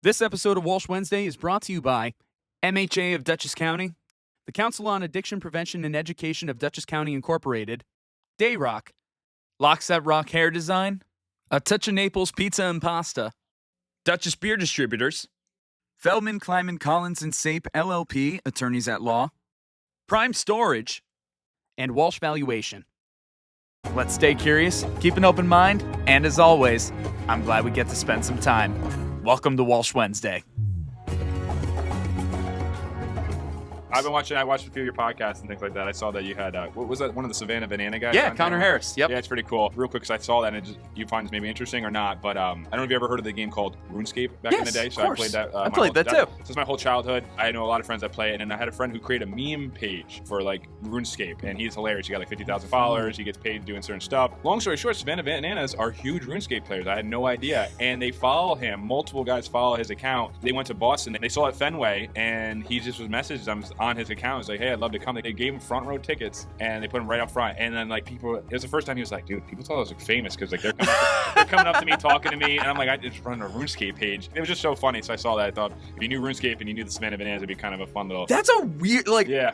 This episode of Walsh Wednesday is brought to you by MHA of Dutchess County, the Council on Addiction Prevention and Education of Dutchess County Incorporated, Dayrock, Lockset Rock Hair Design, A Touch of Naples Pizza and Pasta, Dutchess Beer Distributors, Feldman, Kleiman, Collins & Sape, LLP, Attorneys at Law, Prime Storage, and Walsh Valuation. Let's stay curious, keep an open mind, and as always, I'm glad we get to spend some time. Welcome to Walsh Wednesday. I watched a few of your podcasts and things like that. I saw that you had, what was that, one of the Savannah Banana guys? Yeah, Conor Harris. Yep. Yeah, it's pretty cool. Real quick, because I saw that and you find this maybe interesting or not, but I don't know if you ever heard of the game called RuneScape back in the day. So of course. I played that. I played that too. Since my whole childhood, I know a lot of friends that play it, and I had a friend who created a meme page for like RuneScape, and he's hilarious. He got like 50,000 followers. He gets paid doing certain stuff. Long story short, Savannah Bananas are huge RuneScape players. I had no idea, and they follow him. Multiple guys follow his account. They went to Boston. They saw it at Fenway, and he just was messaged them on his account. He was like, "Hey, I'd love to come." They gave him front row tickets, and they put him right up front. And then like people, it was the first time he was like, "Dude, people thought I was like famous because like they're coming up to me, talking to me," and I'm like, "I just run a RuneScape page." It was just so funny. So I saw that. I thought if you knew RuneScape and you knew the Savannah Bananas, it'd be kind of a fun little. That's a weird,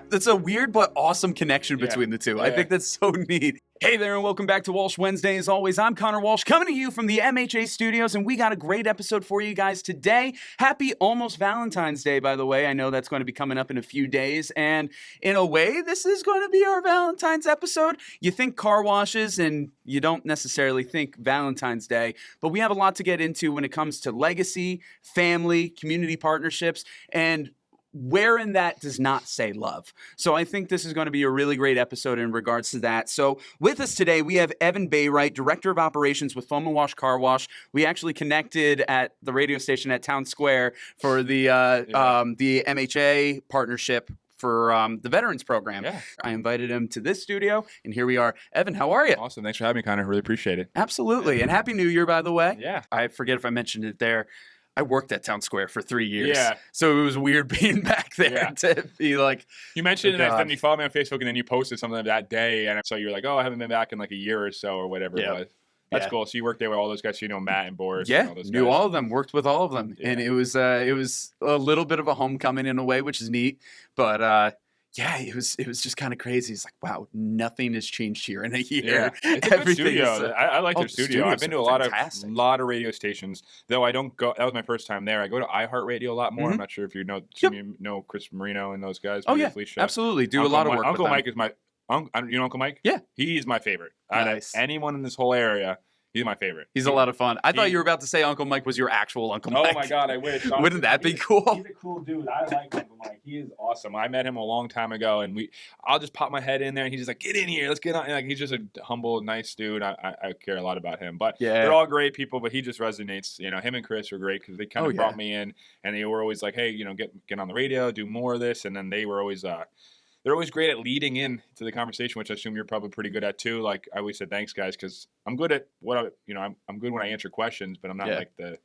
that's a weird but awesome connection between the two. I think that's so neat. Hey there, and welcome back to Walsh Wednesday. As always, I'm Conor Walsh, coming to you from the MHA studios, and we got a great episode for you guys today. Happy almost Valentine's Day, by the way. I know that's going to be coming up in a few days, and in a way, this is going to be our Valentine's episode. You think car washes, and you don't necessarily think Valentine's Day, but we have a lot to get into when it comes to legacy, family, community partnerships, and wherein that does not say love. So I think this is going to be a really great episode in regards to that. So with us today, we have Evan Baright, Director of Operations with Foam and Wash Car Wash. We actually connected at the radio station at Town Square for the MHA partnership for the Veterans Program. Yeah. I invited him to this studio, and here we are. Evan, how are you? Awesome. Thanks for having me, Conor. Really appreciate it. Absolutely. And Happy New Year, by the way. Yeah. I forget if I mentioned it there. I worked at Town Square for 3 years. Yeah. So it was weird being back there to be like. You mentioned it, and you followed me on Facebook, and then you posted something that day, and so you're like, "Oh, I haven't been back in like a year or so, or whatever it was." That's cool. So you worked there with all those guys, Matt and Boris. Yeah, and all those knew guys. all of them, worked with all of them, and it was a little bit of a homecoming in a way, which is neat. But it was just kind of crazy. It's like, wow, nothing has changed here in a year. Yeah. It's a good studio. I like their studio. I've been to a lot of radio stations, though I don't go. That was my first time there. I go to iHeartRadio a lot more. I'm not sure if you know Chris Marino and those guys. Oh yeah, absolutely. Do a lot of work. Uncle with Mike is my. You know Uncle Mike? Yeah, he's my favorite. Nice. Anyone in this whole area. He's my favorite. He's a lot of fun. I thought you were about to say Uncle Mike was your actual Uncle Mike. Oh my God, I wish. Wouldn't that be cool? He's a cool dude. I like Uncle Mike. He is awesome. I met him a long time ago, and I'll just pop my head in there, and he's just like, "Get in here, let's get on." And like, he's just a humble, nice dude. I care a lot about him. But they're all great people, but he just resonates. Him and Chris were great because they kind of brought me in, and they were always like, "Hey, get on the radio, do more of this," and then they were always. They're always great at leading in to the conversation, which I assume you're probably pretty good at too. Like I always said, thanks guys, because I'm good at I'm good when I answer questions, but I'm not like the,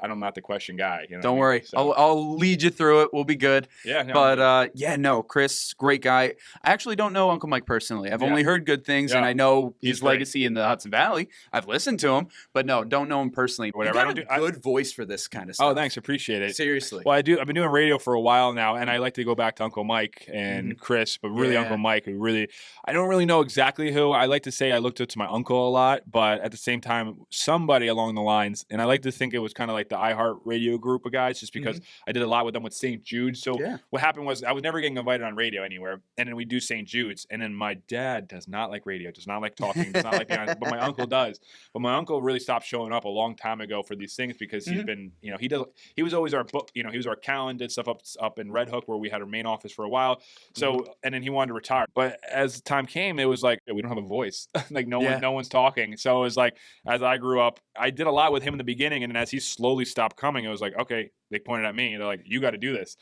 I'm not the question guy. Don't worry, so. I'll lead you through it. We'll be good. Yeah. No, Chris, great guy. I actually don't know Uncle Mike personally. I've only heard good things, and I know his legacy in the Hudson Valley. I've listened to him, but no, don't know him personally. Whatever. I got a good voice for this kind of stuff. Oh, thanks, appreciate it. Seriously. Well, I've been doing radio for a while now, and I like to go back to Uncle Mike and Chris, but really Uncle Mike, I don't really know exactly who. I like to say I looked up to my uncle a lot, but at the same time, somebody along the lines, and I like to think it was kind of like the iHeart Radio group of guys, just because I did a lot with them with St. Jude. So what happened was I was never getting invited on radio anywhere, and then we do St. Jude's, and then my dad does not like radio, does not like talking, does not like being honest, but my uncle does. But my uncle really stopped showing up a long time ago for these things because he's been, he was always our book, he was our accountant, did stuff up in Red Hook where we had our main office for a while. So and then he wanted to retire, but as time came, it was like we don't have a voice, like no one's talking. So it was like as I grew up, I did a lot with him in the beginning, and then as he slowly stopped coming, it was like, okay, they pointed at me and they're like, you got to do this.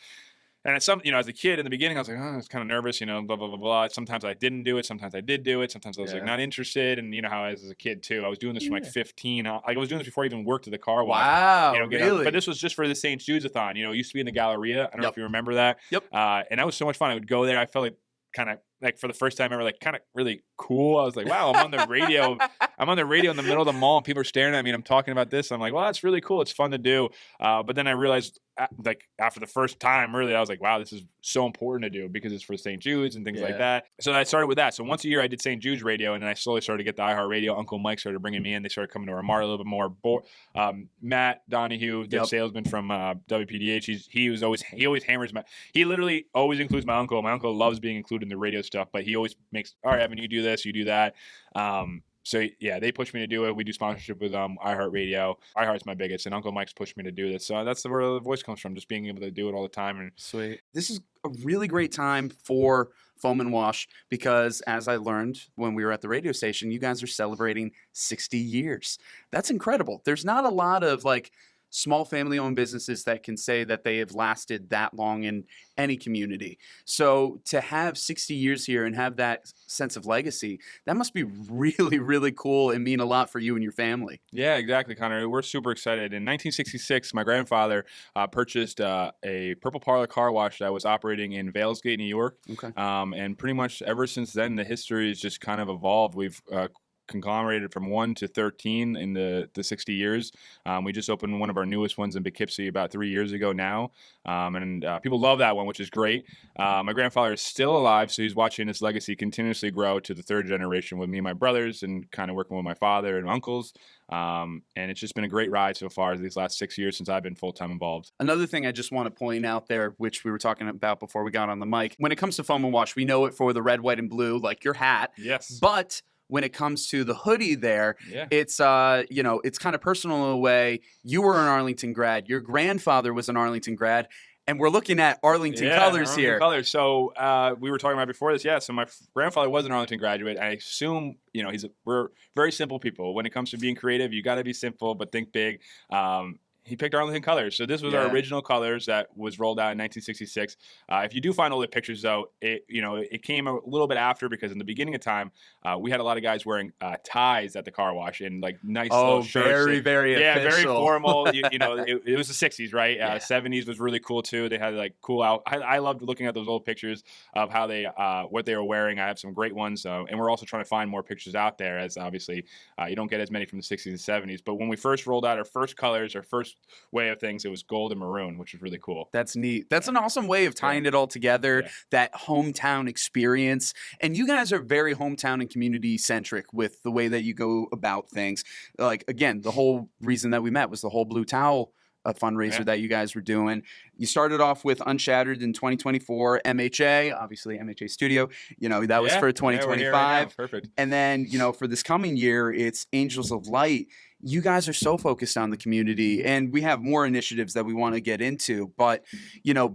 And it's as a kid in the beginning, I was like, oh, I was kind of nervous, blah, blah, blah, blah. Sometimes I didn't do it. Sometimes I did do it. Sometimes I was like not interested. And how I was as a kid too. I was doing this from like 15. I was doing this before I even worked at the car wash. Wow, really? But this was just for the St. Jude's-a-thon. It used to be in the Galleria. I don't know if you remember that. Yep. And that was so much fun. I would go there. I felt like kind of like for the first time ever, like kind of really cool. I was like, wow, I'm on the radio. I'm on the radio in the middle of the mall and people are staring at me and I'm talking about this. I'm like, well, that's really cool. It's fun to do. But then I realized like after the first time, really, I was like, wow, this is so important to do because it's for St. Jude's and things like that. So I started with that. So once a year I did St. Jude's radio, and then I slowly started to get the iHeart Radio. Uncle Mike started bringing me in. They started coming to our mart a little bit more. Matt Donahue, the salesman from WPDH, he always hammers he literally always includes my uncle. My uncle loves being included in the radio stuff, but he always makes, all right, Evan, you do this, you do that. So yeah, they pushed me to do it. We do sponsorship with iHeartRadio. iHeart's my biggest, and Uncle Mike's pushed me to do this. So that's where the voice comes from, just being able to do it all the time. And sweet. This is a really great time for Foam and Wash because, as I learned when we were at the radio station, you guys are celebrating 60 years. That's incredible. There's not a lot of like small family-owned businesses that can say that they have lasted that long in any community. So to have 60 years here and have that sense of legacy, that must be really, really cool and mean a lot for you and your family. Yeah, exactly, Connor. We're super excited. In 1966, my grandfather purchased a Purple Parlor car wash that was operating in Valesgate, New York. Okay. And pretty much ever since then, the history has just kind of evolved. We've conglomerated from 1 to 13 in the 60 years. We just opened one of our newest ones in Poughkeepsie about 3 years ago now. And people love that one, which is great. My grandfather is still alive, so he's watching his legacy continuously grow to the third generation with me and my brothers and kind of working with my father and uncles. And it's just been a great ride so far these last 6 years since I've been full-time involved. Another thing I just want to point out there, which we were talking about before we got on the mic, when it comes to Foam and Wash, we know it for the red, white, and blue, like your hat. Yes. But when it comes to the hoodie there, it's it's kind of personal in a way. You were an Arlington grad. Your grandfather was an Arlington grad. And we're looking at Arlington colors here. Colors. So we were talking about before this. Yeah. So my grandfather was an Arlington graduate. I assume, we're very simple people. When it comes to being creative, you got to be simple, but think big. He picked Arlington colors. So this was our original colors that was rolled out in 1966. If you do find older pictures, though, it came a little bit after because in the beginning of time, we had a lot of guys wearing ties at the car wash and like nice little shirts. Very, very official. Yeah, very formal. It was the 60s, right? 70s was really cool, too. They had like cool out. I loved looking at those old pictures of how they what they were wearing. I have some great ones. And we're also trying to find more pictures out there as obviously you don't get as many from the 60s and 70s. But when we first rolled out our first colors, our first way of things, it was gold and maroon, which was really cool. That's neat. That's an awesome way of tying it all together, that hometown experience. And you guys are very hometown and community centric with the way that you go about things. Like, again, the whole reason that we met was the whole Blue Towel fundraiser that you guys were doing. You started off with Unshattered in 2024, MHA, obviously MHA Studio, that was for 2025. Right. Perfect. And then, for this coming year, it's Angels of Light. You guys are so focused on the community, and we have more initiatives that we want to get into. But,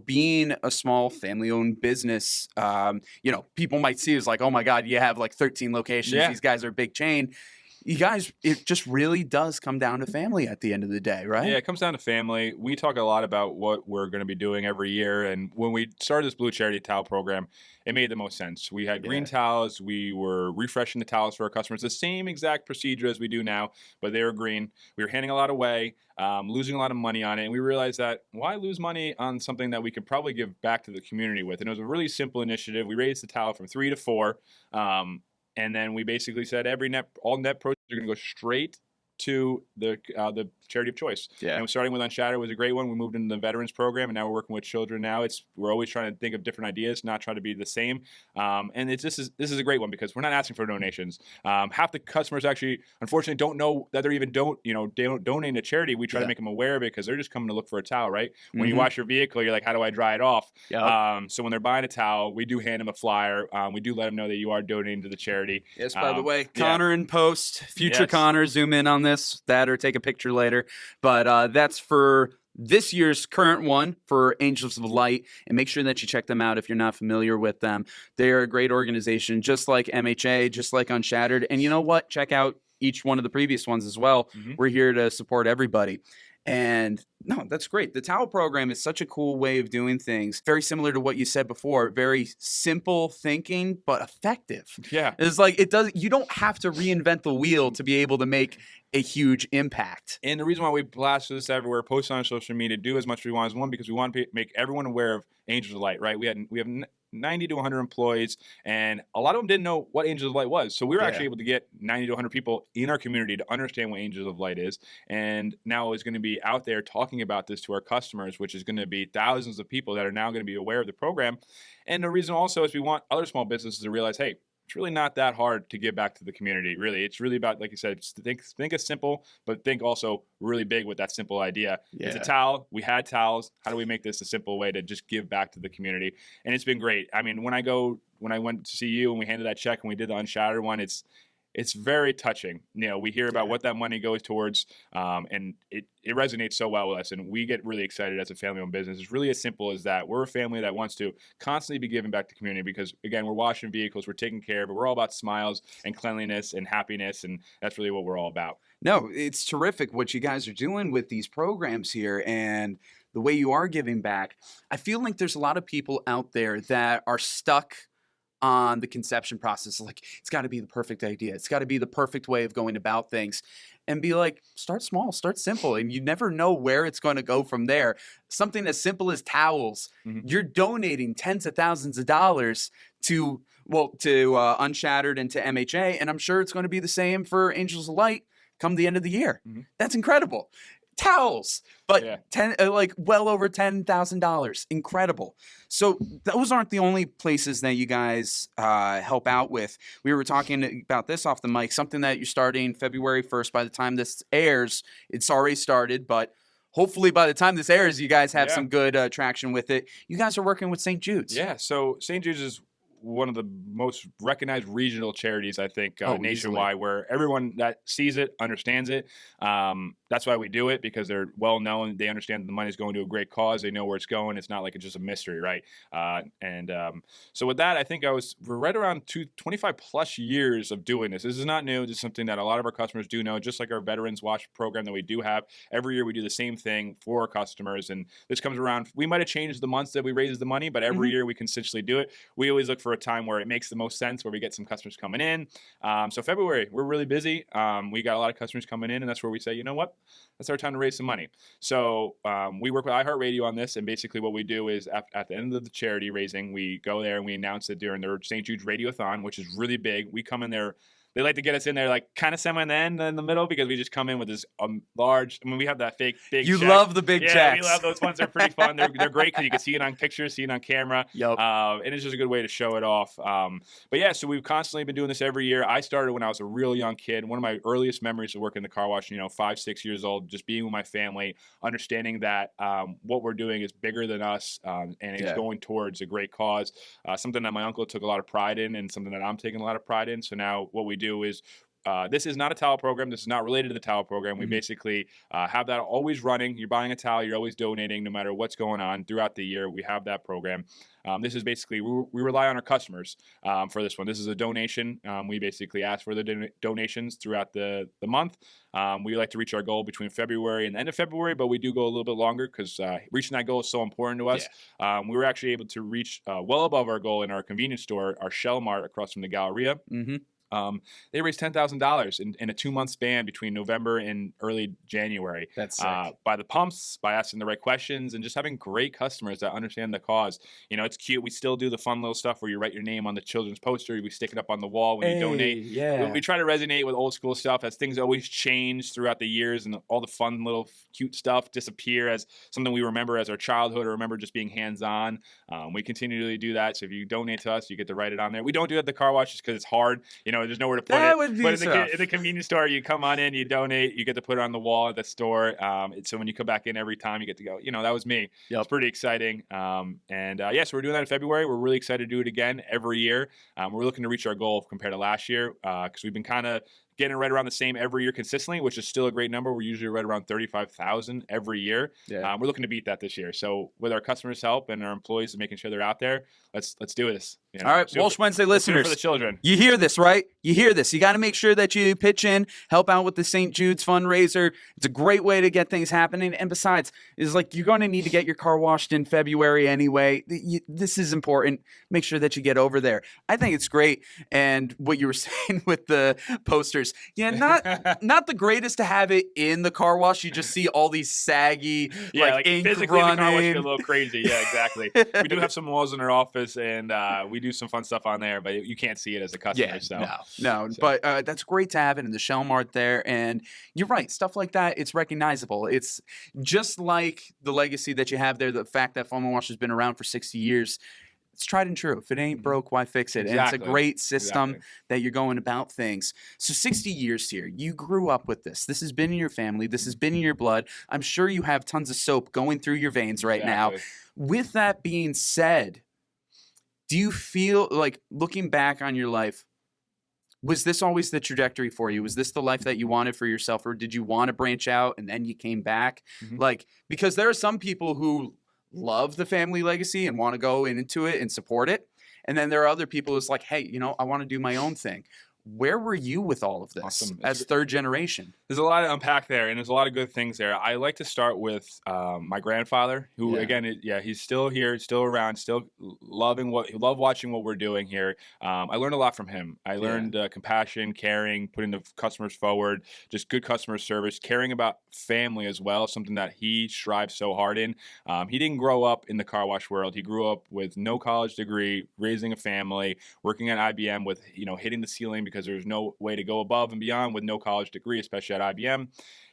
being a small family-owned business, people might see it as like, oh my God, you have like 13 locations. Yeah. These guys are a big chain. You guys, it just really does come down to family at the end of the day, right? Yeah, it comes down to family. We talk a lot about what we're going to be doing every year. And when we started this Blue Charity Towel program, it made the most sense. We had green towels. We were refreshing the towels for our customers. The same exact procedure as we do now, but they were green. We were handing a lot away, losing a lot of money on it. And we realized that why lose money on something that we could probably give back to the community with? And it was a really simple initiative. We raised the towel from 3 to 4. And then we basically said all net proceeds are going to go straight to the charity of choice. Yeah. And starting with Unshattered was a great one. We moved into the veterans program, and now we're working with children. Now we're always trying to think of different ideas, not try to be the same. And this is a great one because we're not asking for donations. Half the customers actually, unfortunately, don't know that they don't donate to charity. We try to make them aware because they're just coming to look for a towel, right? When you wash your vehicle, you're like, how do I dry it off? Yep. So when they're buying a towel, we do hand them a flyer. We do let them know that you are donating to the charity. Yes, by the way, Conor in post, future Conor, zoom in on that or take a picture later. But that's for this year's current one for Angels of Light, and make sure that you check them out if you're not familiar with them. They're a great organization, just like MHA, just like Unshattered. And you know what? Check out each one of the previous ones as well. Mm-hmm. We're here to support everybody. And no, that's great. The towel program is such a cool way of doing things. Very similar to what you said before. Very simple thinking, but effective. Yeah. It's like you don't have to reinvent the wheel to be able to make a huge impact. And the reason why we blast this everywhere, post on social media, do as much as we want is one, because we want to make everyone aware of Angels of Light, right? We have 90 to 100 employees, and a lot of them didn't know what Angels of Light was. So we were actually able to get 90 to 100 people in our community to understand what Angels of Light is, and now is going to be out there talking about this to our customers, which is going to be thousands of people that are now going to be aware of the program. And the reason also is we want other small businesses to realize, hey, it's really not that hard to give back to the community. Really, it's really about, like you said, think it's simple, but think also really big with that simple idea. It's a towel. We had towels. How do we make this a simple way to just give back to the community? And it's been great. I mean, when I went to see you and we handed that check and we did the Unshattered one, it's very touching. You know, we hear about what that money goes towards, and it resonates so well with us, and we get really excited as a family-owned business. It's really as simple as that. We're a family that wants to constantly be giving back to the community because, again, we're washing vehicles, we're taking care, but we're all about smiles and cleanliness and happiness, and that's really what we're all about. No, it's terrific what you guys are doing with these programs here and the way you are giving back. I feel like there's a lot of people out there that are stuck on the conception process. Like, it's got to be the perfect idea. It's got to be the perfect way of going about things. And be like, start small, start simple. And you never know where it's going to go from there. Something as simple as towels. You're donating tens of thousands of dollars to Unshattered and to MHA. And I'm sure it's going to be the same for Angels of Light come the end of the year. That's incredible. Towels, but well over $10,000. Incredible. So those aren't the only places that you guys help out with. We were talking about this off the mic, something that you're starting February 1st. By the time this airs, it's already started, but hopefully by the time this airs, you guys have some good traction with it. You guys are working with St. Jude's. Yeah, so St. Jude's is one of the most recognized regional charities, I think, nationwide, where everyone that sees it understands it. That's why we do it, because they're well known. They understand that the money is going to a great cause. They know where it's going. It's not like it's just a mystery, right? So with that, I think we're right around 25 plus years of doing this. This is not new. This is something that a lot of our customers do know, just like our Veterans Watch program that we do have. Every year we do the same thing for our customers, and this comes around. We might have changed the months that we raise the money, but every year we consistently do it. We always look for a time where it makes the most sense, where we get some customers coming in. So February, we're really busy. We got a lot of customers coming in, and that's where we say, you know what? That's our time to raise some money. So we work with iHeartRadio on this, and basically what we do is at the end of the charity raising, we go there and we announce it during their St. Jude's Radiothon, which is really big. We come in there. They like to get us in there like kind of semi in the end in the middle, because we just come in with this large. I mean, we have that big You check. love the big checks. Yeah, we love those ones. They're pretty fun. They're great because you can see it on pictures, see it on camera. Yep. And it's just a good way to show it off. But yeah, so we've constantly been doing this every year. I started when I was a real young kid. One of my earliest memories of working in the car wash, 5, 6 years old, just being with my family, understanding that what we're doing is bigger than us, and it's going towards a great cause. Something that my uncle took a lot of pride in, and something that I'm taking a lot of pride in. So now what we do is, this is not a towel program. This is not related to the towel program. We basically have that always running. You're buying a towel. You're always donating no matter what's going on throughout the year. We have that program. This is basically, we rely on our customers for this one. This is a donation. We basically ask for the donations throughout the month. We like to reach our goal between February and the end of February, but we do go a little bit longer because reaching that goal is so important to us. We were actually able to reach well above our goal in our convenience store, our Shell Mart across from the Galleria. They raised $10,000 in a 2-month span between November and early January. That's sick. By the pumps, by asking the right questions, and just having great customers that understand the cause. It's cute. We still do the fun little stuff where you write your name on the children's poster. We stick it up on the wall when you donate. Yeah. We try to resonate with old school stuff as things always change throughout the years, and all the fun little cute stuff disappear as something we remember as our childhood, or remember just being hands-on. We continually do that. So if you donate to us, you get to write it on there. We don't do it at the car wash just because it's hard. There's nowhere to put it. But in the convenience store, you come on in, you donate, you get to put it on the wall at the store. So when you come back in every time, you get to go, that was me. Yep. It's pretty exciting. So we're doing that in February. We're really excited to do it again every year. We're looking to reach our goal compared to last year, because we've been kind of getting right around the same every year consistently, which is still a great number. We're usually right around 35,000 every year. Yeah. We're looking to beat that this year. So with our customers' help and our employees making sure they're out there, let's do this. All right, Walsh Wednesday listeners, for the children. You hear this, right? You hear this. You got to make sure that you pitch in, help out with the St. Jude's fundraiser. It's a great way to get things happening. And besides, it's like you're going to need to get your car washed in February anyway. This is important. Make sure that you get over there. I think it's great. And what you were saying with the posters, years. Yeah, not the greatest to have it in the car wash. You just see all these saggy, like ink physically running. The car wash get a little crazy. Yeah, exactly. We do have some walls in our office, and we do some fun stuff on there, but you can't see it as a customer. Yeah, so no. But that's great to have it in the Shell Mart there. And you're right, stuff like that, it's recognizable. It's just like the legacy that you have there, the fact that Foam and Wash has been around for 60 years. It's tried and true. If it ain't broke, why fix it? Exactly. And it's a great system that you're going about things. So 60 years here, you grew up with this. This has been in your family. This has been in your blood. I'm sure you have tons of soap going through your veins right now. With that being said, do you feel like, looking back on your life, was this always the trajectory for you? Was this the life that you wanted for yourself, or did you want to branch out and then you came back? Like, because there are some people who love the family legacy and want to go into it and support it. And then there are other people who's like, hey, you know, I want to do my own thing. Where were you with all of this as third generation? There's a lot to unpack there, and there's a lot of good things there. I like to start with my grandfather, who, again, he's still here, still around, still love watching what we're doing here. I learned a lot from him. I learned compassion, caring, putting the customers forward, just good customer service, caring about family as well, something that he strives so hard in. He didn't grow up in the car wash world. He grew up with no college degree, raising a family, working at IBM with, hitting the ceiling because there's no way to go above and beyond with no college degree, especially at IBM.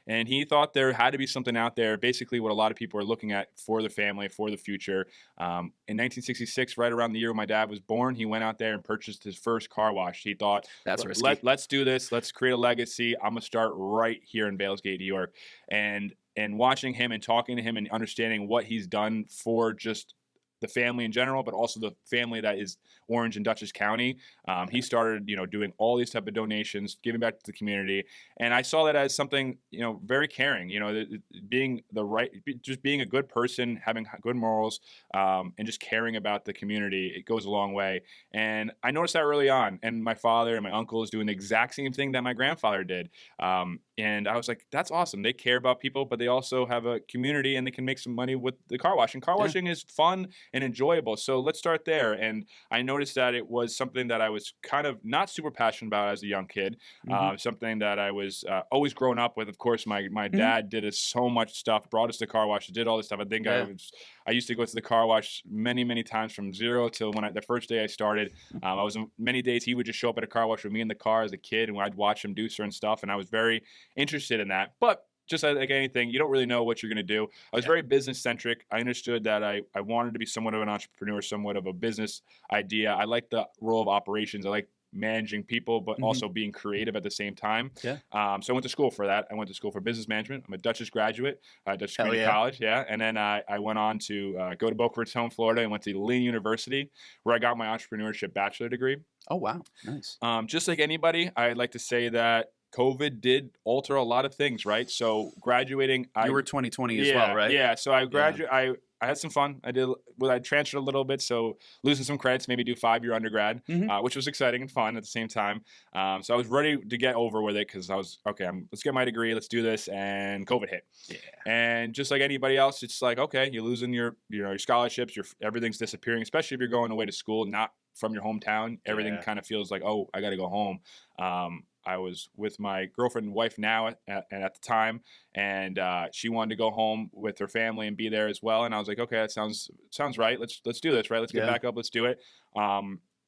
And he thought there had to be something out there, basically what a lot of people are looking at for the family, for the future. In 1966, right around the year when my dad was born, he went out there and purchased his first car wash. He thought, let's do this. Let's create a legacy. I'm going to start right here in Valesgate, New York. And watching him and talking to him and understanding what he's done for just the family in general, but also the family that is Orange and Dutchess County. He started, doing all these type of donations, giving back to the community. And I saw that as something, very caring, being a good person, having good morals, and just caring about the community. It goes a long way. And I noticed that early on. And my father and my uncle is doing the exact same thing that my grandfather did. And I was like, that's awesome. They care about people, but they also have a community and they can make some money with the car wash. And car washing is fun and enjoyable. So let's start there. And I noticed that it was something that I was kind of not super passionate about as a young kid. Something that I was always grown up with. Of course, my dad did us so much stuff, brought us to car wash, did all this stuff. I think I used to go to the car wash many, many times from zero till the first day I started. I was many days he would just show up at a car wash with me in the car as a kid, and I'd watch him do certain stuff. And I was very interested in that. But just like anything, you don't really know what you're going to do. I was very business centric. I understood that I wanted to be somewhat of an entrepreneur, somewhat of a business idea. I like the role of operations. I like managing people, but also being creative at the same time. So I went to school for that. I went to school for business management. I'm a Dutchess graduate, Dutchess Community College. And then I went on to go to Boca Raton, Florida, and went to Lynn University, where I got my entrepreneurship bachelor degree. Oh, wow. Nice. Just like anybody, I'd like to say that COVID did alter a lot of things, right? So graduating, you were 2020 as well, right? Yeah. So I graduated. I had some fun. I transferred a little bit, so losing some credits, maybe do 5-year undergrad, which was exciting and fun at the same time. So I was ready to get over with it because I was let's get my degree, let's do this, and COVID hit. And just like anybody else, it's like, okay, you're losing your scholarships, everything's disappearing, especially if you're going away to school, not from your hometown. Everything kind of feels like, oh, I got to go home. I was with my girlfriend and wife now at the time, and she wanted to go home with her family and be there as well. And I was like, okay, that sounds right. Let's do this, right? Let's get back up. Let's do it.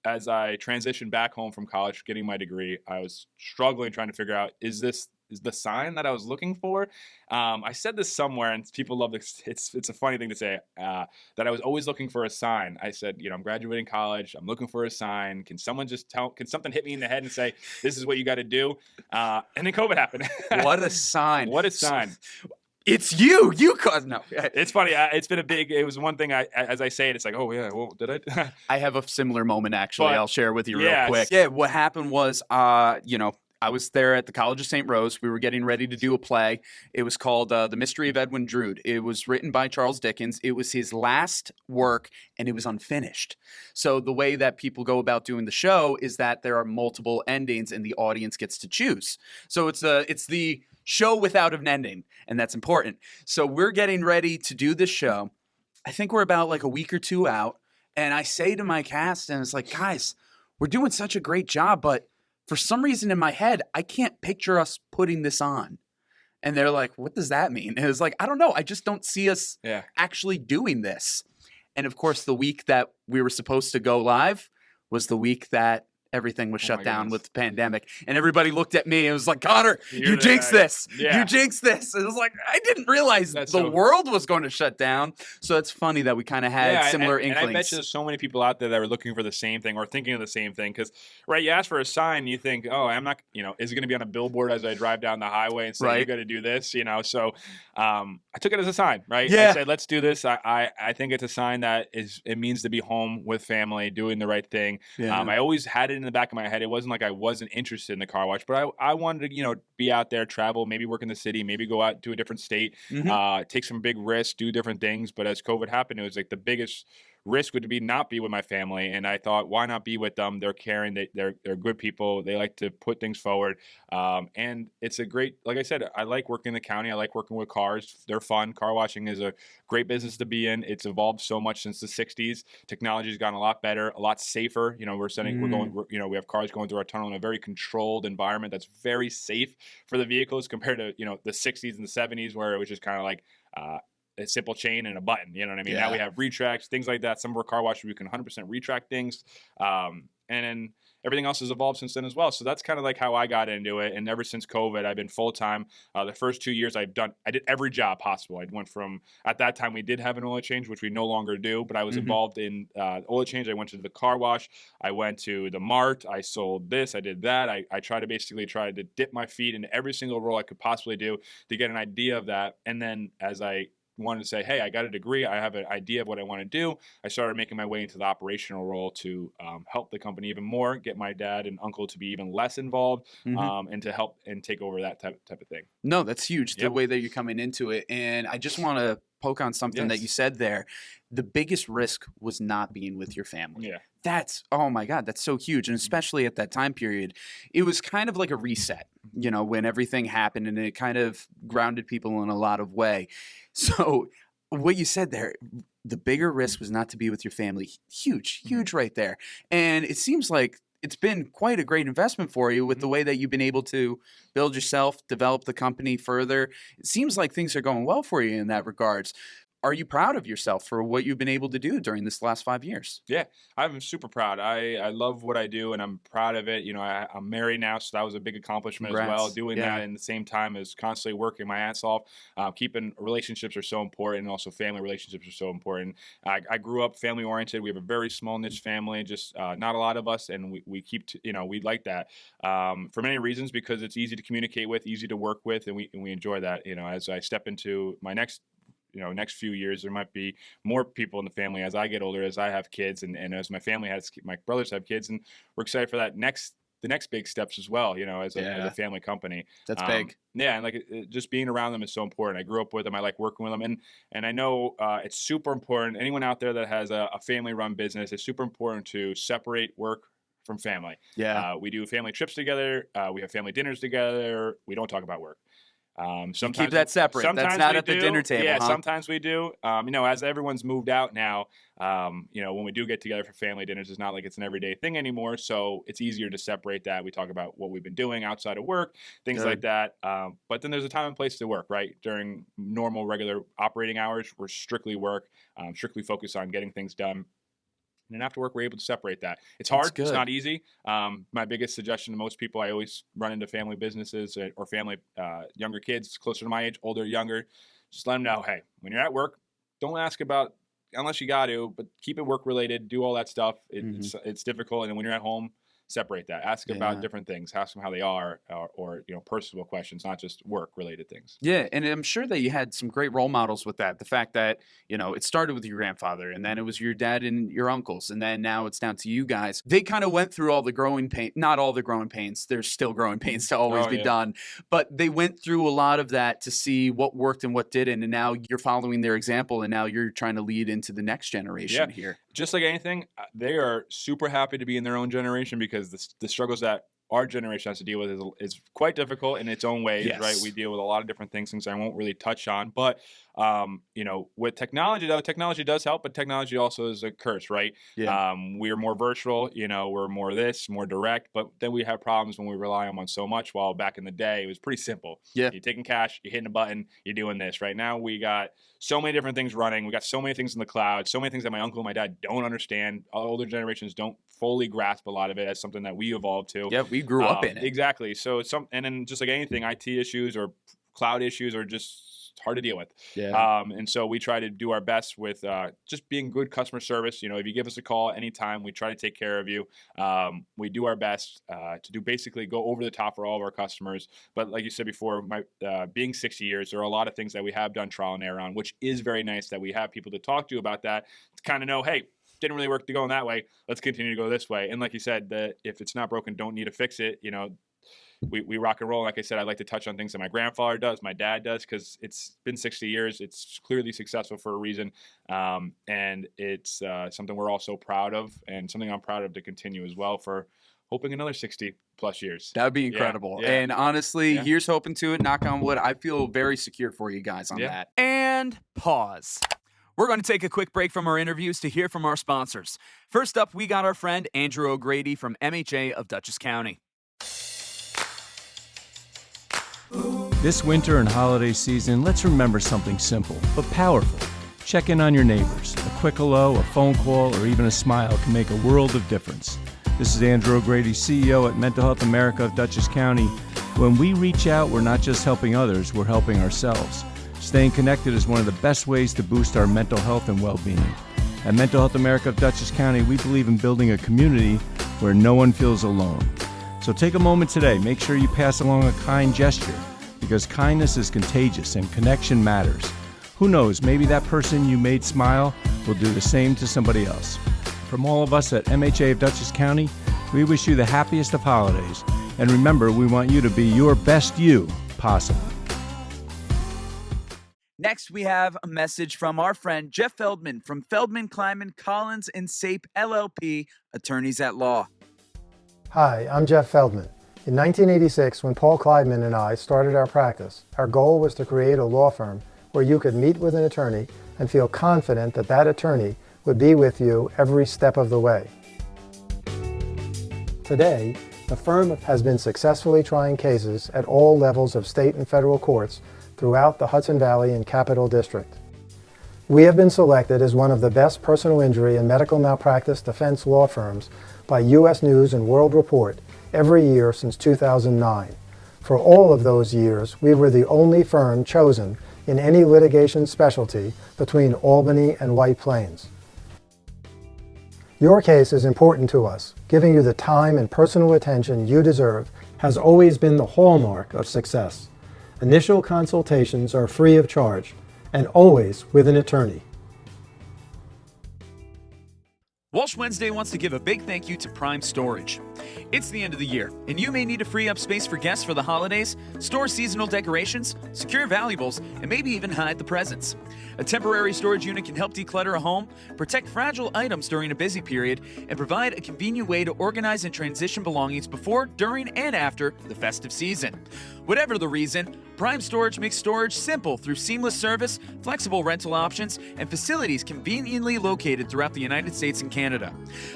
As I transitioned back home from college, getting my degree, I was struggling trying to figure out, is this the sign that I was looking for? I said this somewhere, and people love this. It's a funny thing to say, that I was always looking for a sign. I said, I'm graduating college. I'm looking for a sign. Can someone can something hit me in the head and say, this is what you got to do? And then COVID happened. What a sign. What a sign. It's you. You caused no. It's funny. It was one thing. As I say it, it's like, oh yeah. Well, did I? I have a similar moment actually. I'll share with you real quick. Yeah. What happened was, I was there at the College of St. Rose. We were getting ready to do a play. It was called The Mystery of Edwin Drood. It was written by Charles Dickens. It was his last work, and it was unfinished. So the way that people go about doing the show is that there are multiple endings, and the audience gets to choose. So it's the show without an ending, and that's important. So we're getting ready to do this show. I think we're about like a week or two out, and I say to my cast, and it's like, guys, we're doing such a great job, but for some reason in my head, I can't picture us putting this on. And they're like, what does that mean? And it was like, I don't know. I just don't see us actually doing this. And of course, the week that we were supposed to go live was the week that everything was shut down with the pandemic. And everybody looked at me and was like, Conor, you jinxed this. You jinxed this. And it was like, I didn't realize the world was going to shut down. So it's funny that we kind of had similar inklings. And I bet you there's so many people out there that are looking for the same thing or thinking of the same thing. Because, right, you ask for a sign, you think, oh, I'm not, is it going to be on a billboard as I drive down the highway and say, you got to do this, So I took it as a sign, right? I said, let's do this. I think it's a sign that it means to be home with family, doing the right thing. I always had it in the back of my head. It wasn't like I wasn't interested in the car wash, but I wanted to, be out there, travel, maybe work in the city, maybe go out to a different state, take some big risks, do different things. But as COVID happened, it was like the biggest risk would be not be with my family. And I thought, why not be with them? They're caring. They're good people. They like to put things forward. And it's a great, like I said, I like working in the county. I like working with cars. They're fun. Car washing is a great business to be in. It's evolved so much since the 60s. Technology's gotten a lot better, a lot safer. We have cars going through our tunnel in a very controlled environment that's very safe for the vehicles compared to, the 60s and the 70s where it was just kind of like, a simple chain and a button, you know what I mean? Now we have retracts, things like that. Some of our car washes, we can 100% retract things. And then everything else has evolved since then as well. So that's kind of like how I got into it. And ever since COVID, I've been full-time. The first 2 years I did every job possible. I went from, at that time we did have an oil change, which we no longer do, but I was involved in oil change. I went to the car wash. I went to the mart. I sold this. I did that. I tried to dip my feet into every single role I could possibly do to get an idea of that. And then as I wanted to say, hey, I got a degree, I have an idea of what I want to do, I started making my way into the operational role to help the company even more, get my dad and uncle to be even less involved, and to help and take over that type of thing. No, that's huge, the way that you're coming into it. And I just want to poke on something that you said there. The biggest risk was not being with your family. That's, oh my God, that's so huge. And especially at that time period, it was kind of like a reset, when everything happened, and it kind of grounded people in a lot of way. So what you said there, the bigger risk was not to be with your family. Huge right there. And it seems like it's been quite a great investment for you with the way that you've been able to build yourself, develop the company further. It seems like things are going well for you in that regards. Are you proud of yourself for what you've been able to do during this last 5 years? Yeah, I'm super proud. I love what I do, and I'm proud of it. I'm married now, so that was a big accomplishment as well. Doing that in the same time as constantly working my ass off. Keeping relationships are so important, and also family relationships are so important. I grew up family oriented. We have a very small niche family, just not a lot of us, and we keep we like that for many reasons, because it's easy to communicate with, easy to work with, and we enjoy that. As I step into my next few years, there might be more people in the family as I get older, as I have kids, and as my brothers have kids, and we're excited for the next big steps as well, as a family company. That's big. Yeah, and just being around them is so important. I grew up with them. I like working with them, and I know it's super important. Anyone out there that has a family-run business, it's super important to separate work from family. We do family trips together. We have family dinners together. We don't talk about work. Sometimes keep that separate. That's not at the dinner table. Yeah, sometimes we do. As everyone's moved out now, when we do get together for family dinners, it's not like it's an everyday thing anymore. So it's easier to separate that. We talk about what we've been doing outside of work, things like that. But then there's a time and place to work, right? During normal, regular operating hours, we're strictly work, strictly focused on getting things done. And then after work, we're able to separate that. It's hard. It's not easy. My biggest suggestion to most people, I always run into family businesses or family, younger kids, closer to my age, older, younger. Just let them know, hey, when you're at work, don't ask about, unless you got to, but keep it work related, do all that stuff. It's difficult. And then when you're at home, separate that. Ask about different things. Ask them how they are, or personal questions, not just work-related things. Yeah, and I'm sure that you had some great role models with that. The fact that, it started with your grandfather, and then it was your dad and your uncles, and then now it's down to you guys. They kind of went through all the growing pain, not all the growing pains. There's still growing pains to always be done, but they went through a lot of that to see what worked and what didn't, and now you're following their example, and now you're trying to lead into the next generation here. Just like anything, they are super happy to be in their own generation, because the struggles that our generation has to deal with is quite difficult in its own ways, right? We deal with a lot of different things I won't really touch on, but With technology, though, technology does help, but technology also is a curse, right? Yeah. We're more virtual, we're more this, more direct, but then we have problems when we rely on so much, while back in the day, it was pretty simple. Yeah. You're taking cash, you're hitting a button, you're doing this. Right now, we got so many different things running. We got so many things in the cloud, so many things that my uncle and my dad don't understand. Older generations don't fully grasp a lot of it as something that we evolved to. Yeah, we grew up in it. Exactly. So and then just like anything, IT issues or cloud issues are just hard to deal with. Yeah. And so we try to do our best with just being good customer service. If you give us a call anytime, we try to take care of you. We do our best to basically go over the top for all of our customers. But like you said before, being 60 years, there are a lot of things that we have done trial and error on, which is very nice that we have people to talk to about that, to kind of know, hey, didn't really work to go in that way. Let's continue to go this way. And like you said, if it's not broken, don't need to fix it. We rock and roll. Like I said, I like to touch on things that my grandfather does, my dad does, because it's been 60 years. It's clearly successful for a reason. And it's something we're all so proud of, and something I'm proud of to continue as well for hoping another 60 plus years. That would be incredible. Yeah. And honestly, here's hoping to it. Knock on wood. I feel very secure for you guys on that. And pause. We're going to take a quick break from our interviews to hear from our sponsors. First up, we got our friend Andrew O'Grady from MHA of Dutchess County. This winter and holiday season, let's remember something simple but powerful. Check in on your neighbors. A quick hello, a phone call, or even a smile can make a world of difference. This is Andrew O'Grady, CEO at Mental Health America of Dutchess County. When we reach out, we're not just helping others, we're helping ourselves. Staying connected is one of the best ways to boost our mental health and well-being. At Mental Health America of Dutchess County, we believe in building a community where no one feels alone. So take a moment today, make sure you pass along a kind gesture, because kindness is contagious and connection matters. Who knows, maybe that person you made smile will do the same to somebody else. From all of us at MHA of Dutchess County, we wish you the happiest of holidays. And remember, we want you to be your best you possible. Next, we have a message from our friend Jeff Feldman from Feldman, Kleiman, Collins & Sape LLP, attorneys at law. Hi, I'm Jeff Feldman. In 1986, when Paul Kleidman and I started our practice, our goal was to create a law firm where you could meet with an attorney and feel confident that that attorney would be with you every step of the way. Today, the firm has been successfully trying cases at all levels of state and federal courts throughout the Hudson Valley and Capital District. We have been selected as one of the best personal injury and medical malpractice defense law firms by U.S. News and World Report every year since 2009. For all of those years, we were the only firm chosen in any litigation specialty between Albany and White Plains. Your case is important to us. Giving you the time and personal attention you deserve has always been the hallmark of success. Initial consultations are free of charge and always with an attorney. Walsh Wednesday wants to give a big thank you to Prime Storage. It's the end of the year, and you may need to free up space for guests for the holidays, store seasonal decorations, secure valuables, and maybe even hide the presents. A temporary storage unit can help declutter a home, protect fragile items during a busy period, and provide a convenient way to organize and transition belongings before, during, and after the festive season. Whatever the reason, Prime Storage makes storage simple through seamless service, flexible rental options, and facilities conveniently located throughout the United States and Canada.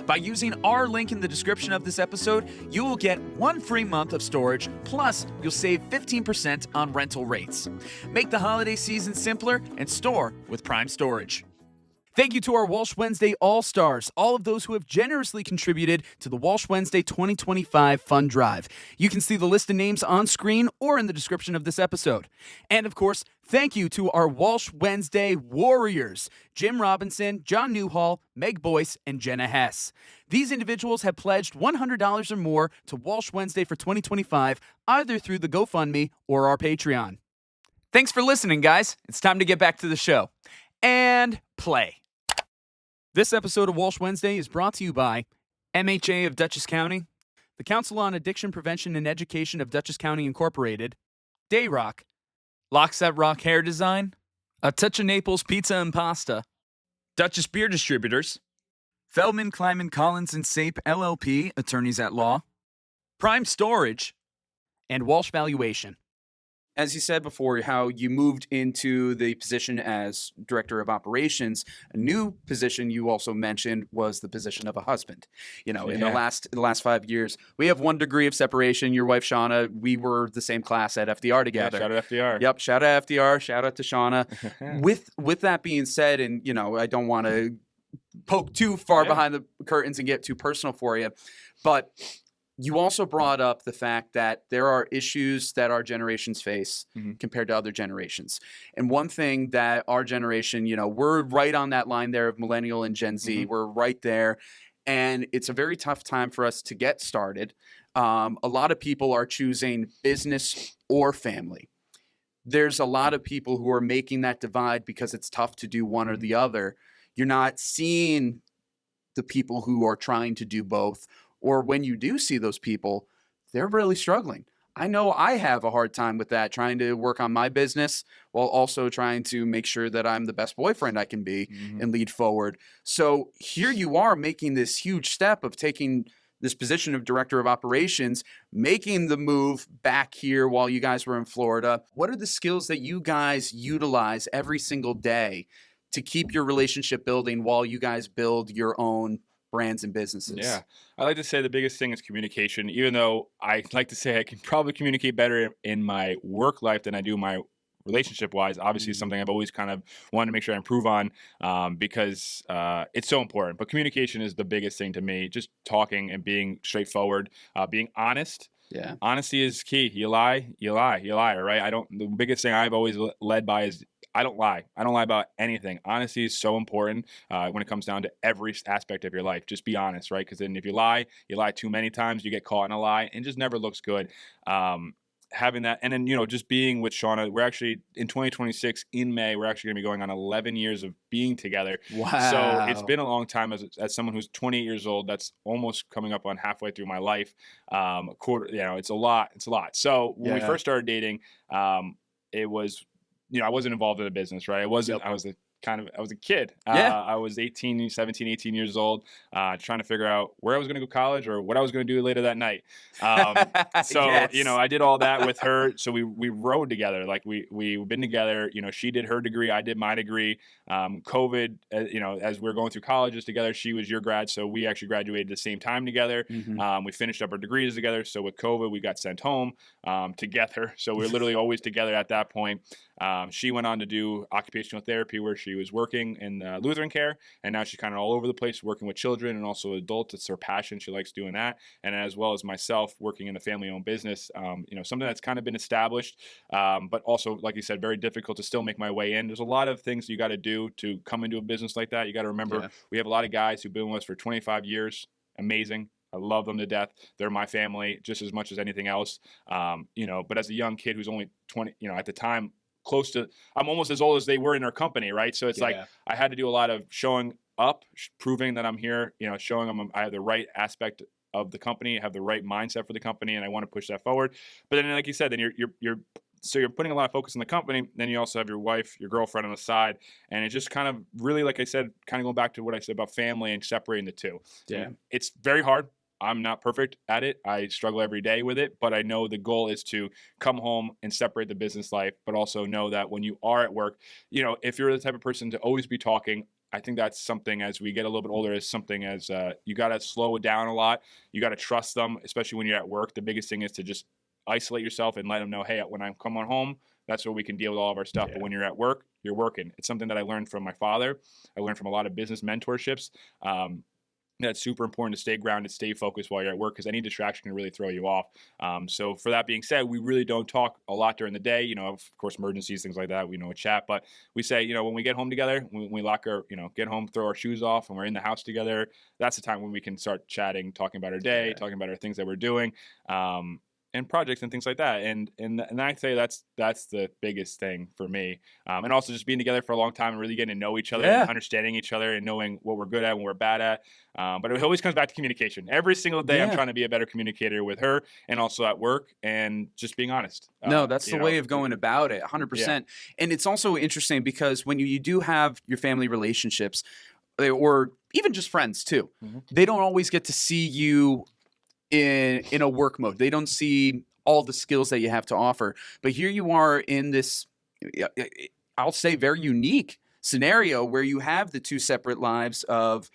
By using our link in the description of this episode, you will get 1 free month of storage, plus you'll save 15% on rental rates. Make the holiday season simpler and store with Prime Storage. Thank you to our Walsh Wednesday All-Stars, all of those who have generously contributed to the Walsh Wednesday 2025 Fund Drive. You can see the list of names on screen or in the description of this episode. And of course, thank you to our Walsh Wednesday Warriors, Jim Robinson, John Newhall, Meg BOYCE, and JENNA HESS. These individuals have pledged $100 or more to Walsh Wednesday for 2025, either through the GoFundMe or our Patreon. Thanks for listening, guys. It's time to get back to the show. And play. This episode of Walsh Wednesday is brought to you by MHA of Dutchess County, the Council on Addiction Prevention and Education of Dutchess County Incorporated, Dayrock, Lockset Rock Hair Design, A Touch of Naples Pizza and Pasta, Dutchess Beer Distributors, Feldman, Kleiman, Collins & Sape LLP, attorneys at law, Prime Storage, and Walsh Valuation. as you said before, how you moved into the position as director of operations. A new position you also mentioned was the position of a husband. In the last 5 years, we have 1 degree of separation. Your wife Shauna, we were the same class at FDR together. Yeah, shout out FDR. Yep, shout out FDR. Shout out to Shauna. With that being said, and I don't want to poke too far behind the curtains and get too personal for you, but you also brought up the fact that there are issues that our generations face compared to other generations. And one thing that our generation, we're right on that line there of millennial and Gen Z. We're right there. And it's a very tough time for us to get started. A lot of people are choosing business or family. There's a lot of people who are making that divide because it's tough to do one or the other. You're not seeing the people who are trying to do both. Or when you do see those people, they're really struggling. I know I have a hard time with that, trying to work on my business while also trying to make sure that I'm the best boyfriend I can be and lead forward. So here you are making this huge step of taking this position of director of operations, making the move back here while you guys were in Florida. What are the skills that you guys utilize every single day to keep your relationship building while you guys build your own brands and businesses? Yeah, I like to say the biggest thing is communication, even though I like to say I can probably communicate better in my work life than I do my relationship wise. Obviously, it's something I've always kind of wanted to make sure I improve on because it's so important. But communication is the biggest thing to me, just talking and being straightforward, being honest. Yeah. Honesty is key. You lie, right? The biggest thing I've always led by is I don't lie. I don't lie about anything. Honesty is so important when it comes down to every aspect of your life. Just be honest, right? Because then if you lie too many times, you get caught in a lie, and it just never looks good. Having that, and then just being with Shauna, we're actually in 2026 in May. We're actually going to be going on 11 years of being together. Wow! So it's been a long time as someone who's 28 years old. That's almost coming up on halfway through my life. It's a lot. It's a lot. So when we first started dating, it was. I wasn't involved in the business, right? I wasn't. I was a kid. I was 17, 18 years old, trying to figure out where I was going to go to college or what I was going to do later that night. I did all that with her. So we rode together. Like we've been together. She did her degree. I did my degree. COVID, as we were going through colleges together, she was your grad. So we actually graduated at the same time together. We finished up our degrees together. So with COVID, we got sent home together. So we were literally always together at that point. She went on to do occupational therapy where she was working in Lutheran care, and now she's kind of all over the place working with children and also adults. It's her passion. She likes doing that. And as well as myself working in a family-owned business, something that's kind of been established, but also, like you said, very difficult to still make my way in. There's a lot of things you got to do to come into a business like that. You got to remember, we have a lot of guys who've been with us for 25 years. Amazing. I love them to death. They're my family just as much as anything else. But as a young kid who's only 20, at the time, I'm almost as old as they were in our company, right? So it's like I had to do a lot of showing up, proving that I'm here, showing them I have the right aspect of the company, have the right mindset for the company, and I want to push that forward. But then, like you said, then you're putting a lot of focus on the company. Then you also have your wife, your girlfriend on the side, and it just kind of really, like I said, kind of going back to what I said about family and separating the two. Yeah, it's very hard. I'm not perfect at it. I struggle every day with it, but I know the goal is to come home and separate the business life, but also know that when you are at work, if you're the type of person to always be talking, I think that's something as we get a little bit older is something as you got to slow it down a lot. You got to trust them, especially when you're at work. The biggest thing is to just isolate yourself and let them know, hey, when I'm coming home, that's where we can deal with all of our stuff. But when you're at work, you're working. It's something that I learned from my father. I learned from a lot of business mentorships. That's super important to stay grounded, stay focused while you're at work, because any distraction can really throw you off. So for that being said, we really don't talk a lot during the day. Of course, emergencies, things like that, we know a chat. But we say, when we get home together, when we lock our, get home, throw our shoes off, and we're in the house together, that's the time when we can start chatting, talking about our day, talking about our things that we're doing. And projects and things like that, and I'd say that's the biggest thing for me, and also just being together for a long time and really getting to know each other, and understanding each other, and knowing what we're good at and what we're bad at. But it always comes back to communication. Every single day, I'm trying to be a better communicator with her, and also at work, and just being honest. No, that's the way of going about it, 100%. And it's also interesting because when you do have your family relationships, or even just friends too, they don't always get to see you in a work mode. They don't see all the skills that you have to offer. But here you are in this, I'll say, very unique scenario where you have the two separate lives of,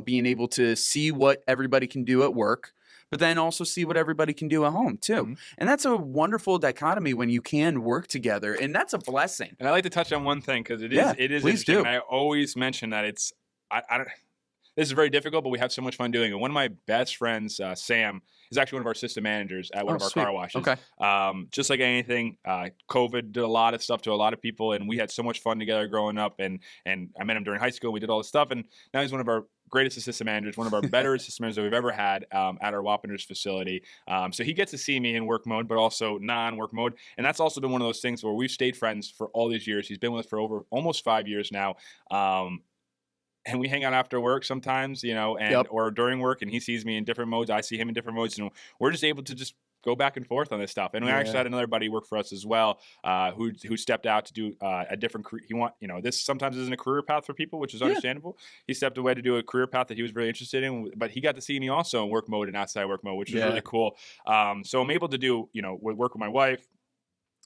being able to see what everybody can do at work, but then also see what everybody can do at home too. Mm-hmm. And that's a wonderful dichotomy when you can work together, and that's a blessing. And I like to touch on one thing because it is please interesting. Do. And I always mention that it's this is very difficult, but we have so much fun doing it. One of my best friends, Sam, is actually one of our system managers at one of our car washes. Okay. Just like anything, COVID did a lot of stuff to a lot of people, and we had so much fun together growing up. And I met him during high school. We did all this stuff, and now he's one of our greatest assistant managers, one of our better assistant managers that we've ever had at our Wappingers facility. So he gets to see me in work mode, but also non-work mode. And that's also been one of those things where we've stayed friends for all these years. He's been with us for over almost 5 years now. And we hang out after work sometimes, or during work, and he sees me in different modes. I see him in different modes, and we're just able to just go back and forth on this stuff. And we actually had another buddy work for us as well, who stepped out to do a different career. This sometimes isn't a career path for people, which is understandable. He stepped away to do a carear path that he was really interested in, but he got to see me also in work mode and outside work mode, which was really cool. So I'm able to do, work with my wife.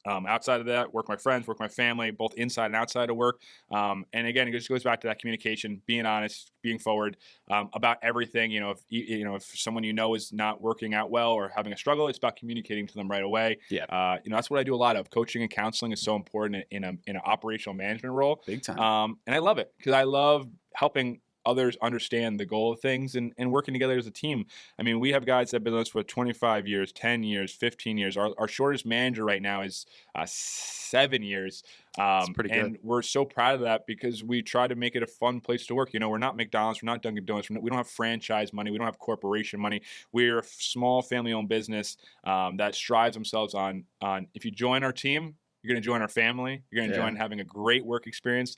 Outside of that, work with my friends, work with my family, both inside and outside of work. And again, it just goes back to that communication, being honest, being forward about everything. If someone is not working out well or having a struggle, it's about communicating to them right away. Yeah. That's what I do a lot of. Coaching and counseling is so important in an operational management role. Big time. And I love it because I love helping others understand the goal of things and working together as a team. I mean, we have guys that have been with us for 25 years, 10 years, 15 years. Our shortest manager right now is 7 years. That's pretty good. And we're so proud of that because we try to make it a fun place to work. We're not McDonald's, we're not Dunkin' Donuts, we don't have franchise money, we don't have corporation money. We're a small family-owned business that strives themselves on if you join our team, you're going to join our family. You're going to join having a great work experience.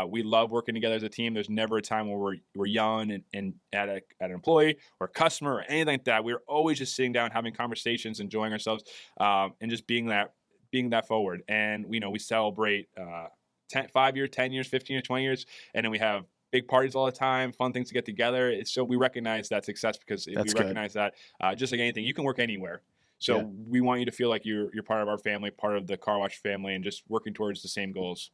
We love working together as a team. There's never a time where we're yelling and at an employee or a customer or anything like that. We're always just sitting down, having conversations, enjoying ourselves, and just being that forward. And we celebrate 5 years, 10 years, 15 years, 20 years, and then we have big parties all the time, fun things to get together. So we recognize that success because recognize that just like anything, you can work anywhere. So we want you to feel like you're part of our family, part of the car wash family, and just working towards the same goals,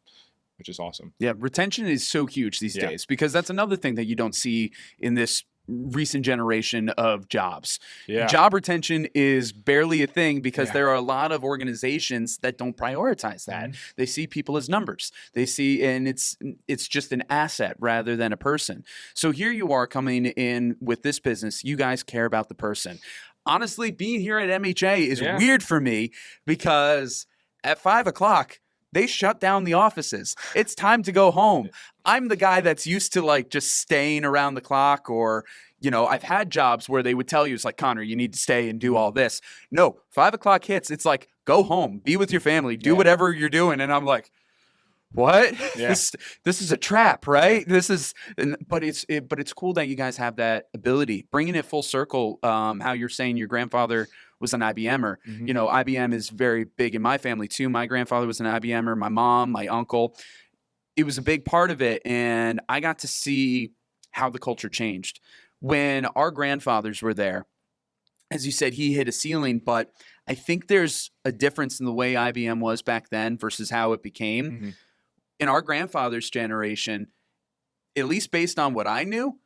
which is awesome. Yeah, retention is so huge these days because that's another thing that you don't see in this recent generation of jobs. Yeah. Job retention is barely a thing because there are a lot of organizations that don't prioritize that. Mm-hmm. They see people as numbers. They see, and it's just an asset rather than a person. So here you are coming in with this business. You guys care about the person. Honestly, being here at MHA is weird for me because at 5 o'clock, they shut down the offices. It's time to go home. I'm the guy that's used to just staying around the clock, or, I've had jobs where they would tell you, it's like, Conor, you need to stay and do all this. No, 5 o'clock hits. It's like, go home, be with your family, do whatever you're doing. And I'm like, what? Yeah. This is a trap, right? But it's cool that you guys have that ability, bringing it full circle. How you're saying your grandfather was an IBMer. Mm-hmm. IBM is very big in my family too. My grandfather was an IBMer. My mom, my uncle. It was a big part of it, and I got to see how the culture changed when our grandfathers were there. As you said, he hit a ceiling, but I think there's a difference in the way IBM was back then versus how it became. Mm-hmm. In our grandfather's generation, at least based on what I knew,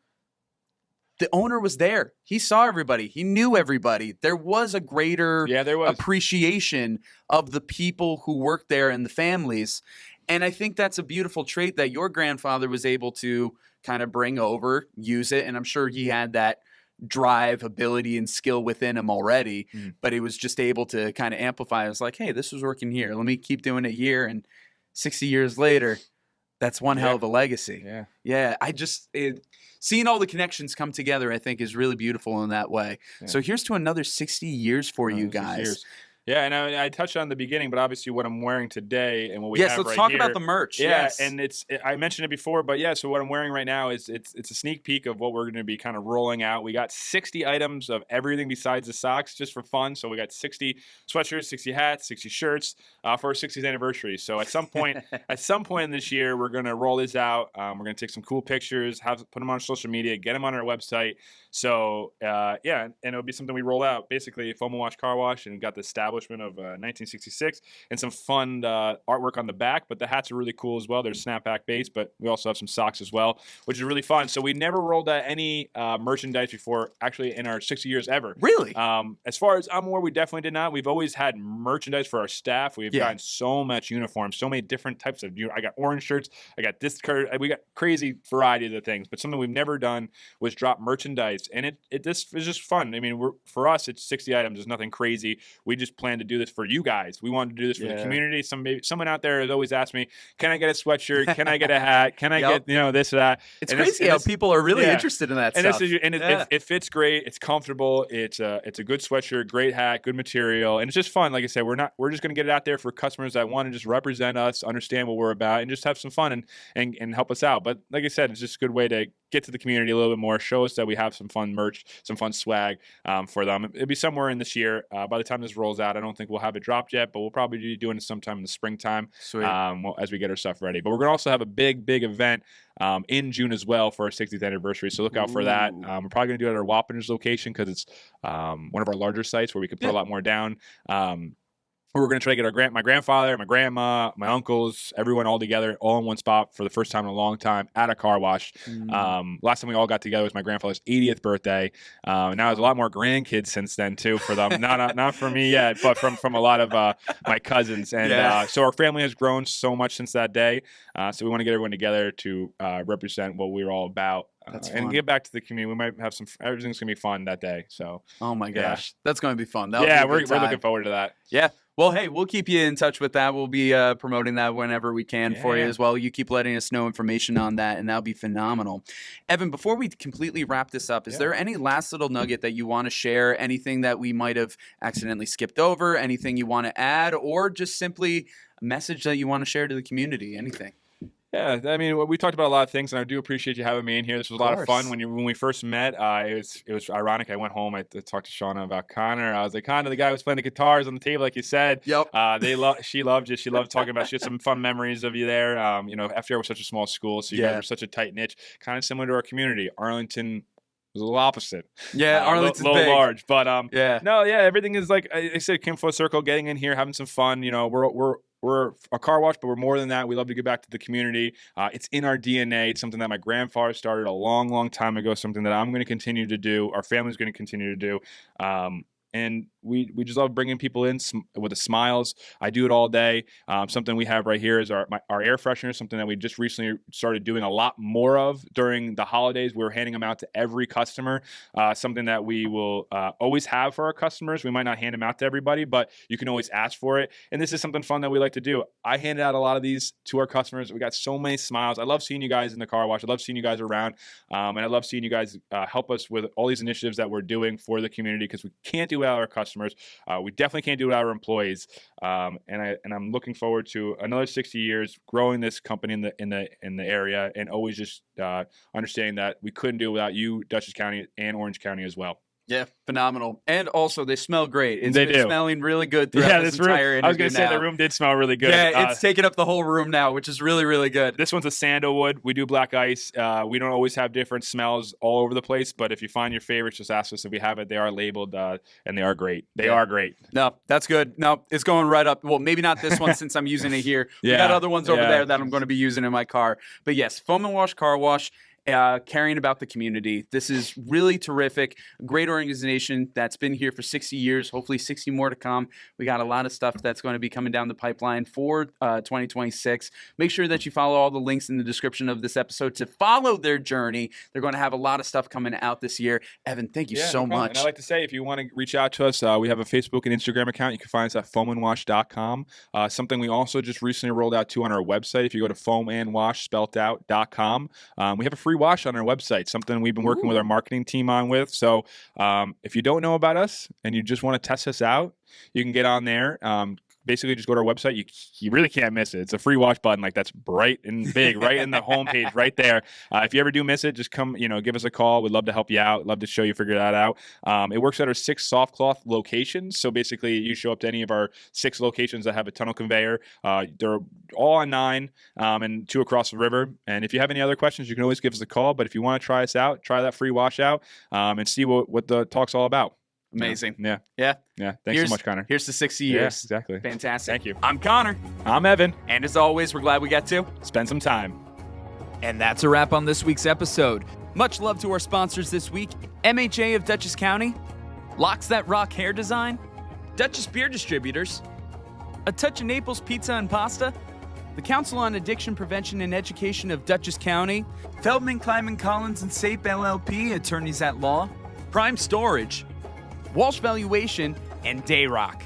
the owner was there. He saw everybody. He knew everybody. There was a greater appreciation of the people who worked there and the families. And I think that's a beautiful trait that your grandfather was able to kind of bring over, use it. And I'm sure he had that drive, ability, and skill within him already, but he was just able to kind of amplify. It was like, hey, this was working here. Let me keep doing it here. And 60 years later, that's one hell of a legacy. Yeah. Seeing all the connections come together, I think, is really beautiful in that way. Yeah. So here's to another 60 years for you guys. Yeah, and I touched on the beginning, but obviously what I'm wearing today and what we have right here. Yes, let's talk about the merch. Yeah, and I mentioned it before, but so what I'm wearing right now is it's a sneak peek of what we're going to be kind of rolling out. We got 60 items of everything besides the socks, just for fun. So we got 60 sweatshirts, 60 hats, 60 shirts for our 60th anniversary. So at some point in this year, we're going to roll this out. We're going to take some cool pictures, put them on social media, get them on our website. So and it'll be something we roll out. Basically, Foam and Wash Car Wash, and we've got the established establishment of 1966, and some fun artwork on the back. But the hats are really cool as well. They're snapback based, but we also have some socks as well, which is really fun. So we never rolled out any merchandise before, actually, in our 60 years ever. Really? As far as I'm aware, we definitely did not. We've always had merchandise for our staff. We've gotten so much uniforms, so many different types of. I got orange shirts. I got this. We got crazy variety of the things. But something we've never done was drop merchandise, and this is just fun. I mean, for us, it's 60 items. There's nothing crazy. We just plan to do this for you guys. We wanted to do this for the community. Someone out there has always asked me, "Can I get a sweatshirt? Can I get a hat? Can I get this or that?" It's crazy how people are really interested in that stuff. It fits great. It's comfortable. It's a good sweatshirt, great hat, good material, and it's just fun. Like I said, we're just going to get it out there for customers that want to just represent us, understand what we're about, and just have some fun and help us out. But like I said, it's just a good way to get to the community a little bit more, show us that we have some fun merch, some fun swag for them. It'll be somewhere in this year. By the time this rolls out, I don't think we'll have it dropped yet, but we'll probably be doing it sometime in the springtime as we get our stuff ready. But we're going to also have a big event in June as well for our 60th anniversary, so look out for that. We're probably going to do it at our Wappingers location because it's one of our larger sites where we could put a lot more down. We're going to try to get my grandfather, my grandma, my uncles, everyone all together, all in one spot for the first time in a long time at a car wash. Last time we all got together was my grandfather's 80th birthday. Now there's a lot more grandkids since then too for them. Not for me yet, but from a lot of my cousins. And so our family has grown so much since that day. So we want to get everyone together to represent what we're all about. And get back to the community. We might have everything's going to be fun that day. So, oh my gosh, that's going to be fun. We're looking forward to that. Yeah. Well, hey, we'll keep you in touch with that. We'll be promoting that whenever we can for you as well. You keep letting us know information on that, and that'll be phenomenal. Evan, before we completely wrap this up, is there any last little nugget that you want to share? Anything that we might have accidentally skipped over? Anything you want to add? Or just simply a message that you want to share to the community? Anything? Yeah, I mean, we talked about a lot of things, and I do appreciate you having me in here. This was a lot of fun. When we first met, it was ironic. I went home. I talked to Shauna about Conor. I was like, Conor, the guy who was playing the guitars on the table, like you said. Yep. She loved you. She loved talking about. She had some fun memories of you there. FDR was such a small school, so you guys were such a tight niche, kind of similar to our community. Arlington was a little opposite. Yeah, Arlington's a little big. large, but everything is like I said, came full circle. Getting in here, having some fun. We're a car wash, but we're more than that. We love to give back to the community. It's in our DNA. It's something that my grandfather started a long, long time ago, something that I'm going to continue to do. Our family's going to continue to do. And we just love bringing people in with the smiles. I do it all day. Something we have right here is our air freshener, something that we just recently started doing a lot more of during the holidays. We're handing them out to every customer, something that we will always have for our customers. We might not hand them out to everybody, but you can always ask for it. And this is something fun that we like to do. I handed out a lot of these to our customers. We got so many smiles. I love seeing you guys in the car wash. I love seeing you guys around. And I love seeing you guys help us with all these initiatives that we're doing for the community, because we can't do without our customers. We definitely can't do it without our employees. And I'm looking forward to another 60 years growing this company in the area, and always just understanding that we couldn't do it without you, Dutchess County, and Orange County as well. Yeah, phenomenal. And also, they smell great. It's they been do. Smelling really good throughout this entire interview. I was going to say the room did smell really good. Yeah, it's taking up the whole room now, which is really, really good. This one's a sandalwood. We do black ice. We don't always have different smells all over the place, but if you find your favorites, just ask us if we have it. They are labeled, and they are great. They are great. No, that's good. No, it's going right up. Well, maybe not this one since I'm using it here. We got other ones over there that I'm going to be using in my car. But yes, Foam and Wash Car Wash. Caring about the community. This is really terrific. A great organization that's been here for 60 years, hopefully 60 more to come. We got a lot of stuff that's going to be coming down the pipeline for 2026. Make sure that you follow all the links in the description of this episode to follow their journey. They're going to have a lot of stuff coming out this year. Evan, thank you so much. And I'd like to say, if you want to reach out to us, we have a Facebook and Instagram account. You can find us at foamandwash.com. Something we also just recently rolled out too on our website. If you go to foamandwash.com, we have a free wash on our website, something we've been working with our marketing team on with. So if you don't know about us and you just want to test us out, you can get on there. Basically, just go to our website. You really can't miss it. It's a free wash button, like that's bright and big, right in the homepage, right there. If you ever do miss it, just come, give us a call. We'd love to help you out. Love to show you figure that out. It works at our 6 soft cloth locations. So basically, you show up to any of our 6 locations that have a tunnel conveyor. They're all on 9 and 2 across the river. And if you have any other questions, you can always give us a call. But if you want to try us out, try that free wash out and see what the talk's all about. Amazing. Yeah. Yeah. Thanks so much, Connor. Here's to 60 Yeah, years. exactly. Fantastic. Thank you. I'm Connor. I'm Evan. And as always, we're glad we got to Spend some time. And that's a wrap on this week's episode. Much love to our sponsors this week: MHA of Dutchess County, Locks That Rock Hair Design, Dutchess Beer Distributors, A Touch of Naples Pizza and Pasta, the Council on Addiction Prevention and Education of Dutchess County, Feldman, Kleiman, Collins & Sape LLP, Attorneys at Law, Prime Storage, Walsh Valuation, and Dayrock.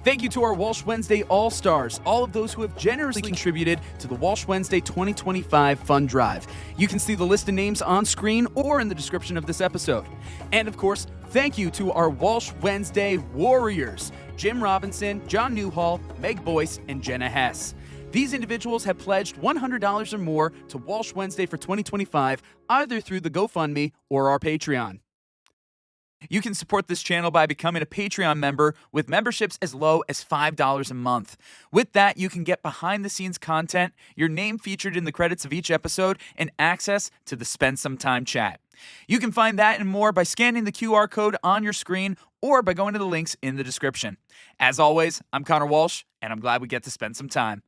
Thank you to our Walsh Wednesday All-Stars, all of those who have generously contributed to the Walsh Wednesday 2025 Fund Drive. You can see the list of names on screen or in the description of this episode. And of course, thank you to our Walsh Wednesday Warriors, Jim Robinson, John Newhall, Meg BOYCE, and Jenna HESS. These individuals have pledged $100 or more to Walsh Wednesday for 2025, either through the GoFundMe or our Patreon. You can support this channel by becoming a Patreon member with memberships as low as $5 a month. With that, you can get behind-the-scenes content, your name featured in the credits of each episode, and access to the Spend Some Time chat. You can find that and more by scanning the QR code on your screen or by going to the links in the description. As always, I'm Connor Walsh, and I'm glad we get to spend some time.